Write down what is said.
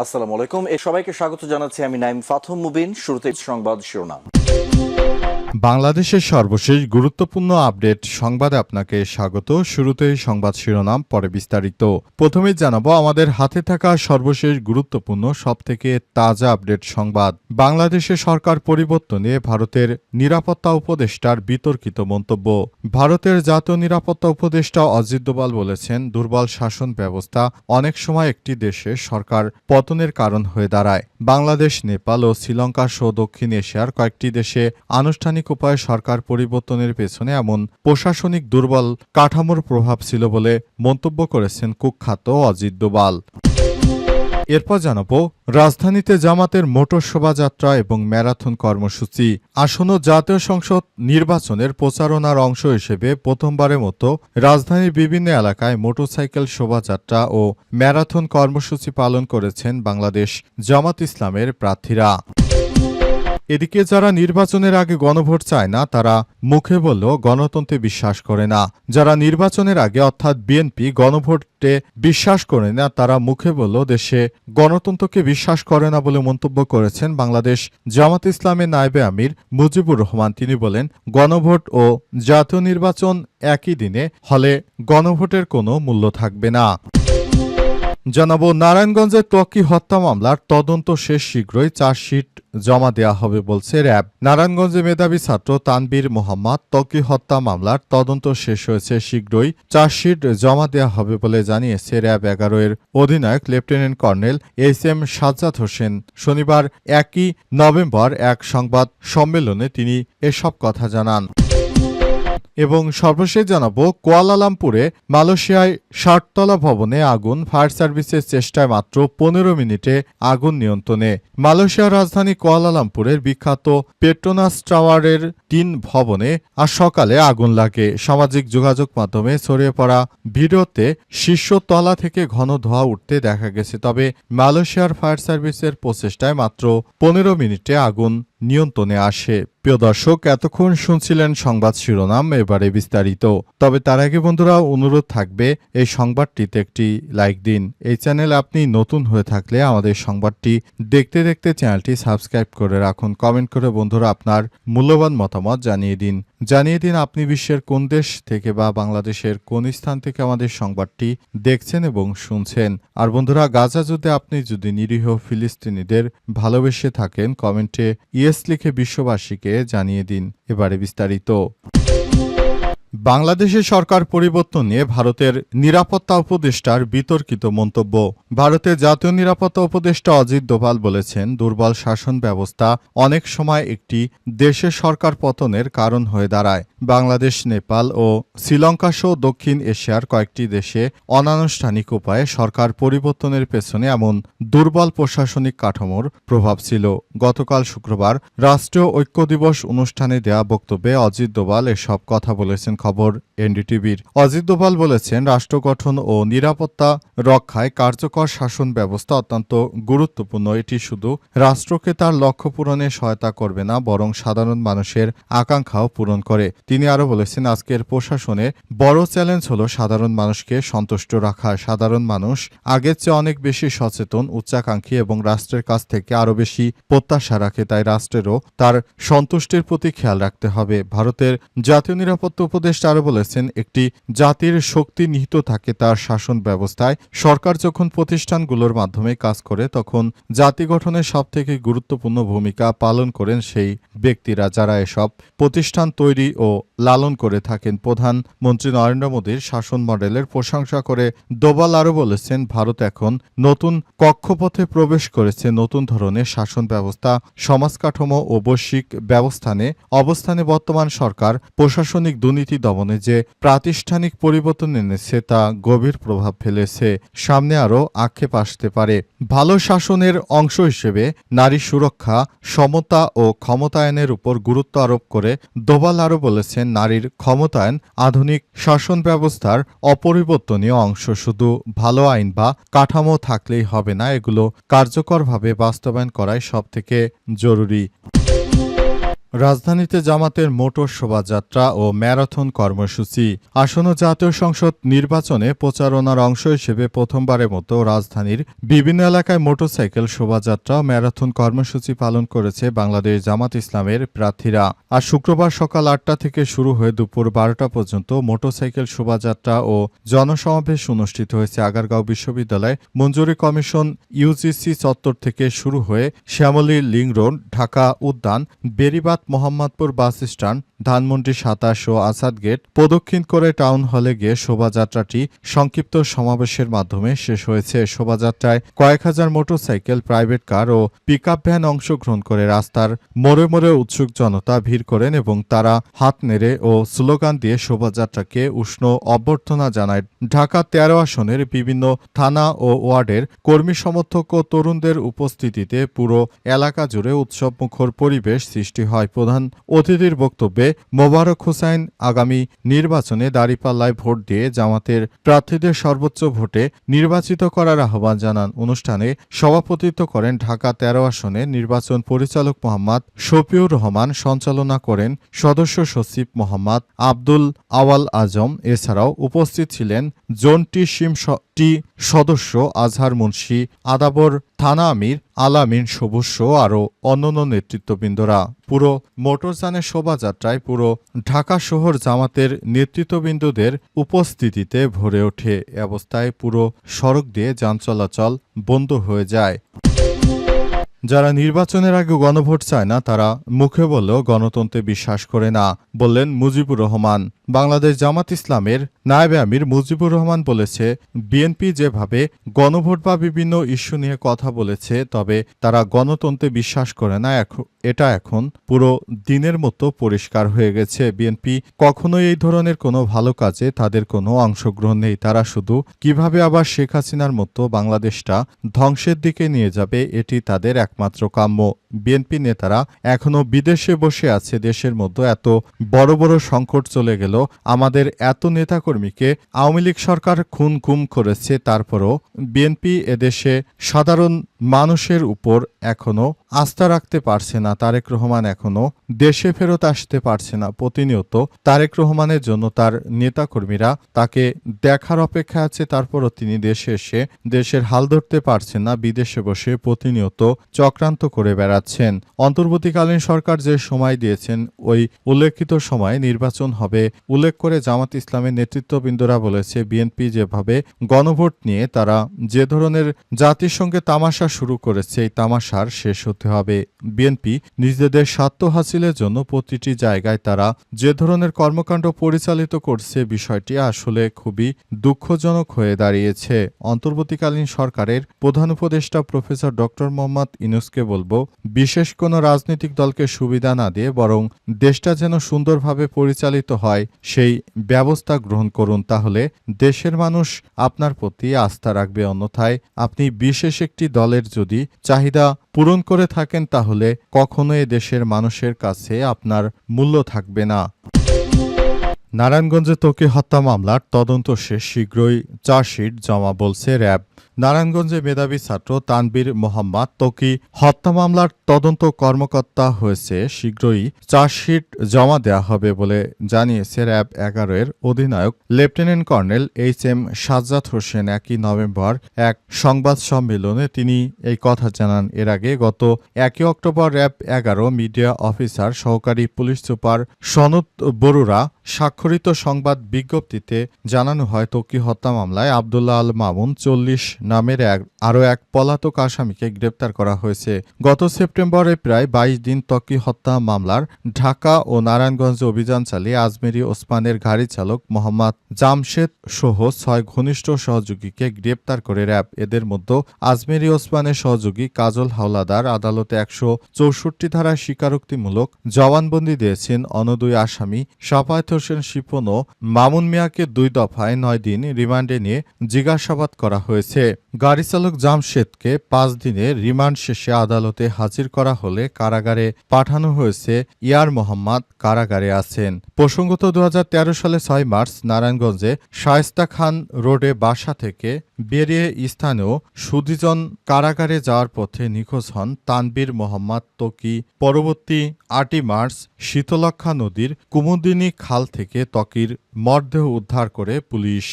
আসসালামু আলাইকুম। সবাইকে স্বাগত জানাচ্ছি আমি নাইম ফাথম মুবিন। শুরুতে সংবাদ শিরোনাম। বাংলাদেশের সর্বশেষ গুরুত্বপূর্ণ আপডেট সংবাদে আপনাকে স্বাগত। শুরুতেই সংবাদ শিরোনাম, পরে বিস্তারিত। প্রথমেই জানাবো আমাদের হাতে থাকা সর্বশেষ গুরুত্বপূর্ণ সবথেকে তাজা আপডেট সংবাদ। বাংলাদেশে সরকার পরিবর্তনে ভারতের নিরাপত্তা উপদেষ্টার বিতর্কিত মন্তব্য। ভারতের জাতীয় নিরাপত্তা উপদেষ্টা অজিত দোভাল বলেছেন, দুর্বল শাসন ব্যবস্থা অনেক সময় একটি দেশে সরকার পতনের কারণ হয়ে দাঁড়ায়। বাংলাদেশ, নেপাল ও শ্রীলঙ্কা সহ দক্ষিণ এশিয়ার কয়েকটি দেশে আনুষ্ঠানিক উপায়ে সরকার পরিবর্তনের পেছনে এমন প্রশাসনিক দুর্বল কাঠামোর প্রভাব ছিল বলে মন্তব্য করেছেন কুখ্যাত অজিত দোভাল। এরপর জানাবো রাজধানীতে জামাতের মোটর শোভাযাত্রা এবং ম্যারাথন কর্মসূচি। আসন্ন জাতীয় সংসদ নির্বাচনের প্রচারণার অংশ হিসেবে প্রথমবারের মতো রাজধানীর বিভিন্ন এলাকায় মোটরসাইকেল শোভাযাত্রা ও ম্যারাথন কর্মসূচি পালন করেছেন বাংলাদেশ জামাত ইসলামের প্রার্থীরা। এদিকে যারা নির্বাচনের আগে গণভোট চায় না তারা মুখে বললেও গণতন্ত্রে বিশ্বাস করে না। যারা নির্বাচনের আগে অর্থাৎ বিএনপি গণভোটে বিশ্বাস করে না তারা মুখে বললেও দেশে গণতন্ত্রকে বিশ্বাস করে না বলে মন্তব্য করেছেন বাংলাদেশ জামাত ইসলামের নায়েবে আমির মুজিবুর রহমান। তিনি বলেন, গণভোট ও জাতীয় নির্বাচন একই দিনে হলে গণভোটের কোনো মূল্য থাকবে না। জানাবো নারায়ণগঞ্জের ত্বকী হত্যা মামলার তদন্ত শেষ, শীঘ্রই চার্জশিট জমা দেওয়া হবে বলছে র্যাব। নারায়ণগঞ্জে মেধাবী ছাত্র তানবীর মোহাম্মদ ত্বকী হত্যা মামলার তদন্ত শেষ হয়েছে, শীঘ্রই চার্জশিট জমা দেওয়া হবে বলে জানিয়েছে র্যাব 11 এর অধিনায়ক lieutenant colonel SM. Sajjad Hossain. শনিবার 1 নভেম্বর এক সংবাদ সম্মেলনে তিনি এসব কথা জানান। এবং সর্বশেষ জানাবো কুয়ালালামপুরে মালয়েশিয়ায় 60তলা ভবনে আগুন, ফায়ার সার্ভিসের চেষ্টায় মাত্র 15 মিনিটে আগুন নিয়ন্ত্রণে। মালয়েশিয়ার রাজধানী কুয়ালালামপুরের বিখ্যাত পেট্রোনাস টাওয়ারের 3 ভবনে আজ সকালে আগুন লাগে। সামাজিক যোগাযোগ মাধ্যমে ছড়িয়ে পড়া ভিডিওতে শীর্ষতলা থেকে ঘন ধোঁয়া উঠতে দেখা গেছে, তবে মালয়েশিয়ার ফায়ার সার্ভিসের প্রচেষ্টায় মাত্র 15 মিনিটে আগুন নিয়ন্ত্রণে আসে। প্রিয় দর্শক, এতক্ষণ শুনছিলেন সংবাদ শিরোনাম, এবারে বিস্তারিত। তবে তার আগে বন্ধুরা অনুরোধ থাকবে এই সংবাদটিতে একটি লাইক দিন। এই চ্যানেলে আপনি নতুন হয়ে থাকলে আমাদের সংবাদটি দেখতে দেখতে চ্যানেলটি সাবস্ক্রাইব করে রাখুন। কমেন্ট করে বন্ধুরা আপনার মূল্যবান মতামত জানিয়ে দিন আপনি বিশ্বের কোন দেশ থেকে বা বাংলাদেশের কোন স্থান থেকে আমাদের সংবাদটি দেখছেন এবং শুনছেন। আর বন্ধুরা, গাজা যুদ্ধে আপনি যদি নিরীহ ফিলিস্তিনিদের ভালোবেসে থাকেন কমেন্টে ইয়েস লিখে বিশ্ববাসীকে জানিয়ে দিন। এবারে বিস্তারিত। বাংলাদেশের সরকার পরিবর্তন নিয়ে ভারতের নিরাপত্তা উপদেষ্টার বিতর্কিত মন্তব্য। ভারতের জাতীয় নিরাপত্তা উপদেষ্টা অজিত দোভাল বলেছেন, দুর্বল শাসন ব্যবস্থা অনেক সময় একটি দেশের সরকার পতনের কারণ হয়ে দাঁড়ায়। বাংলাদেশ, নেপাল ও শ্রীলঙ্কা সহ দক্ষিণ এশিয়ার কয়েকটি দেশে অনানুষ্ঠানিক উপায়ে সরকার পরিবর্তনের পেছনে এমন দুর্বল প্রশাসনিক কাঠামোর প্রভাব ছিল। গতকাল শুক্রবার রাষ্ট্রীয় ঐক্য দিবস অনুষ্ঠানে দেয়া বক্তব্যে অজিত দোভাল এসব কথা বলেছেন। খবর এনডিটিভির। অজিত দোভাল বলেছেন, রাষ্ট্র গঠন ও নিরাপত্তা রক্ষায় কার্যকর শাসন ব্যবস্থা অত্যন্ত গুরুত্বপূর্ণ। এটি শুধু রাষ্ট্রকে তার লক্ষ্য পূরণে সহায়তা করবে না, বরং সাধারণ মানুষের আকাঙ্ক্ষাও পূরণ করে। তিনি আরও বলেছেন, আজকের প্রশাসনে বড় চ্যালেঞ্জ হল সাধারণ মানুষকে সন্তুষ্ট রাখা। সাধারণ মানুষ আগের চেয়ে অনেক বেশি সচেতন, উচ্চাকাঙ্ক্ষী এবং রাষ্ট্রের কাছ থেকে আরও বেশি প্রত্যাশা রাখে। তাই রাষ্ট্রেরও তার সন্তুষ্টির প্রতি খেয়াল রাখতে হবে। ভারতের জাতীয় নিরাপত্তা উপদেষ্টা আরও বলেছেন, একটি জাতির শক্তি নিহিত থাকে তার শাসন ব্যবস্থায়। সরকার যখন প্রতিষ্ঠানগুলোর মাধ্যমে কাজ করে তখন জাতি গঠনের সবথেকে গুরুত্বপূর্ণ ভূমিকা পালন করেন সেই ব্যক্তিরা যারা এসব প্রতিষ্ঠান তৈরি ও লালন করে থাকেন। প্রধানমন্ত্রী নরেন্দ্র মোদীর শাসন মডেলের প্রশংসা করে দোভাল আরও বলেছেন, ভারত এখন নতুন কক্ষপথে প্রবেশ করেছে। নতুন ধরনের শাসন ব্যবস্থা, সমাজ কাঠামো ও বৈশ্বিক অবস্থানে বর্তমান সরকার প্রশাসনিক দুর্নীতি দমনে যে প্রাতিষ্ঠানিক পরিবর্তন এনেছে তা গভীর প্রভাব ফেলেছে। সামনে আরও আক্ষেপ আসতে পারে। ভালো শাসনের অংশ হিসেবে নারী সুরক্ষা, সমতা ও ক্ষমতায়নের উপর গুরুত্ব আরোপ করে দোভাল আরও বলেছেন, নারীর ক্ষমতায়ন আধুনিক শাসন ব্যবস্থার অপরিবর্তনীয় অংশ। শুধু ভালো আইন বা কাঠামো থাকলেই হবে না, এগুলো কার্যকরভাবে বাস্তবায়ন করাই সবথেকে জরুরি। রাজধানীতে জামাতের মোটর শোভাযাত্রা ও ম্যারাথন কর্মসূচি। আসন্ন জাতীয় সংসদ নির্বাচনে প্রচারণার অংশ হিসেবে প্রথমবারের মতো রাজধানীর বিভিন্ন এলাকায় মোটরসাইকেল শোভাযাত্রা ও ম্যারাথন কর্মসূচি পালন করেছে বাংলাদেশ জামাত ইসলামের প্রার্থীরা। আর শুক্রবার সকাল ৮টা থেকে শুরু হয়ে দুপুর ১২টা পর্যন্ত মোটরসাইকেল শোভাযাত্রা ও জনসমাবেশ অনুষ্ঠিত হয়েছে। আগারগাঁও বিশ্ববিদ্যালয় মঞ্জুরি কমিশন ইউজিসি চত্বর থেকে শুরু হয়ে শ্যামলী লিং রোড, ঢাকা উদ্যান, বেরিবাদ, মোহাম্মদপুর বাস স্ট্যান্ড, ধানমন্ডি ২৭ ও আসাদ গেট প্রদক্ষিণ করে টাউন হলে গিয়ে শোভাযাত্রাটি সংক্ষিপ্ত সমাবেশের মাধ্যমে শেষ হয়েছে। শোভাযাত্রায় কয়েক হাজার মোটরসাইকেল, প্রাইভেট কার ও পিকআপ ভ্যান অংশগ্রহণ করে রাস্তার মোড়ে মোড়ে উৎসুক জনতা ভিড় করেন এবং তারা হাত নেড়ে ও স্লোগান দিয়ে শোভাযাত্রাকে উষ্ণ অভ্যর্থনা জানায়। ঢাকা ১৩ আসনের বিভিন্ন থানা ও ওয়ার্ডের কর্মী সমর্থক ও তরুণদের উপস্থিতিতে পুরো এলাকা জুড়ে উৎসবমুখর পরিবেশ সৃষ্টি হয়। প্রধান অতিথির বক্তব্যে মোবারক হোসাইন আগামী নির্বাচনে দাঁড়িপাল্লায় ভোট দিয়ে জামাতের প্রার্থীদের সর্বোচ্চ ভোটে নির্বাচিত করার আহ্বান জানান। অনুষ্ঠানে সভাপতিত্ব করেন ঢাকা ১৩ আসনের নির্বাচন পরিচালক মোহাম্মদ শফিউর রহমান, সঞ্চালনা করেন সদস্য সচিব মোহাম্মদ আব্দুল আওয়াল আজম। এছাড়াও উপস্থিত ছিলেন জোন টি সদস্য আজহার মুন্সি, আদাবর থানা আমির আলামিন সবুজ আরও অন্যান্য নেতৃত্ববৃন্দরা। পুরো মোটরযানের শোভাযাত্রায় পুরো ঢাকা শহর জামাতের নেতৃত্ববৃন্দদের উপস্থিতিতে ভরে ওঠে। এ অবস্থায় পুরো সড়ক দিয়ে যান চলাচল বন্ধ হয়ে যায়। যারা নির্বাচনের আগে গণভোট চায় না তারা মুখে বললেও গণতন্ত্রে বিশ্বাস করে না, বললেন মুজিবুর রহমান। বাংলাদেশ জামাত ইসলামের নায়েবে আমির মুজিবুর রহমান বলেছে, বিএনপি যেভাবে গণভোট বা বিভিন্ন ইস্যু নিয়ে কথা বলেছে তবে তারা গণতন্ত্রে বিশ্বাস করে না, এটা এখন পুরো দিনের মতো পরিষ্কার হয়ে গেছে। বিএনপি কখনোই এই ধরনের কোনো ভালো কাজে তাদের কোনো অংশগ্রহণ নেই। তারা শুধু কিভাবে আবার শেখ হাসিনার মতো বাংলাদেশটা ধ্বংসের দিকে নিয়ে যাবে এটি তাদের একমাত্র কাম্য। বিএনপি নেতারা এখনো বিদেশে বসে আছে। দেশের মধ্যে এত বড় বড় সংকট চলে গেল, আমাদের এত নেতাকর্মীকে আওয়ামী লীগ সরকার খুন গুম করেছে, তারপরও বিএনপি এদেশে সাধারণ মানুষের উপর এখনো আস্থা রাখতে পারছে না। তারেক রহমান এখনো দেশে ফেরত আসতে পারছে না। প্রতিনিয়ত তারেক রহমানের জন্য তার নেতাকর্মীরা তাকে দেখার অপেক্ষা আছে, তারপরও তিনি দেশে এসে দেশের হাল ধরতে পারছেন না। বিদেশে বসে প্রতিনিয়ত চক্রান্ত করে বেড়াচ্ছেন। অন্তর্বর্তীকালীন সরকার যে সময় দিয়েছেন ওই উল্লেখিত সময়ে নির্বাচন হবে উল্লেখ করে জামাত ইসলামের নেতৃত্ববৃন্দরা বলেছে, বিএনপি যেভাবে গণভোট নিয়ে তারা যে ধরনের জাতিসংঘে তামাশা শুরু করেছে এই তামাশার শেষ হতে হবে। বিএনপি নিজেদের স্বার্থ হাসিলের জন্য প্রতিটি জায়গায় তারা যে ধরনের কর্মকাণ্ড পরিচালিত করছে বিষয়টি আসলে খুবই দুঃখজনক হয়ে দাঁড়িয়েছে। অন্তর্বর্তীকালীন সরকারের প্রধান উপদেষ্টা প্রফেসর ডক্টর মোহাম্মদ ইউনূসকে বলবো, বিশেষ কোনো রাজনৈতিক দলকে সুবিধা না দিয়ে বরং দেশটা যেন সুন্দরভাবে পরিচালিত হয় সেই ব্যবস্থা গ্রহণ করুন, তাহলে দেশের মানুষ আপনার প্রতি আস্থা রাখবে। অন্যথায় আপনি বিশেষ একটি দলের যদি চাহিদা পূরণ করে থাকেন তাহলে কখনো এ দেশের মানুষের কাছে আপনার মূল্য থাকবে না। নারায়ণগঞ্জে ত্বকী হত্যা মামলার তদন্ত শেষ, শীঘ্রই চার্জশিট জমা বলছে র্যাব। নারায়ণগঞ্জে মেধাবী ছাত্র তানবীর মোহাম্মদ ত্বকী হত্যা মামলার তদন্ত কর্মকর্তা হয়েছে, শীঘ্রই চার্জশিট জমা দেওয়া হবে বলে জানিয়েছে র্যাব ১১-এর অধিনায়ক lieutenant colonel HM. Sajjad Hossain. ১ November এক সংবাদ সম্মেলনে তিনি এই কথা জানান। এর আগে গত ১ অক্টোবর র্যাব ১১ মিডিয়া অফিসার সহকারী পুলিশ সুপার সনদ বরুরা স্বাক্ষরিত সংবাদ বিজ্ঞপ্তিতে জানানো হয়, ত্বকী হত্যা মামলায় আব্দুল্লাহ আল মামুন ৪০ নামের আরও এক পলাতক আসামিকে গ্রেপ্তার করা হয়েছে। গত সেপ্টেম্বরে প্রায় ২২ দিন ত্বকী হত্যা মামলার ঢাকা ও নারায়ণগঞ্জে অভিযান চালিয়ে আজমেরী ওসমানের গাড়ি চালক মোহাম্মদ জামশেদ সহ ৬ ঘনিষ্ঠ সহযোগীকে গ্রেপ্তার করে র্যাব। এদের মধ্যে আজমেরী ওসমানের সহযোগী কাজল হাওলাদার আদালতে ১৬৪ ধারায় স্বীকারোক্তিমূলক জবানবন্দি দিয়েছেন। অন্য ২ আসামি শাফায়েত হোসেন শিপন ও মামুন মিয়াকে ২ দফায় ৯ দিন রিমান্ডে নিয়ে জিজ্ঞাসাবাদ করা হয়েছে। গাড়ি চালক জামশেদকে 5 দিনের রিমান্ড শেষে আদালতে হাজির করা হলে কারাগারে পাঠানো হয়েছে। ইয়ার মোহাম্মদ কারাগারে আছেন। প্রসঙ্গত 2013 সালে 6 মার্চ নারায়ণগঞ্জে শায়েস্তা খান রোডে বাসা থেকে বেরিয়ে স্থানীয় সুধিজন কারাগারে যাওয়ার পথে নিখোঁজ হন তানবীর মোহাম্মদ ত্বকী। পরবর্তী 8 মার্চ শীতলক্ষ্যা নদীর কুমুদিনী খাল থেকে ত্বকীর মরদেহ উদ্ধার করে পুলিশ।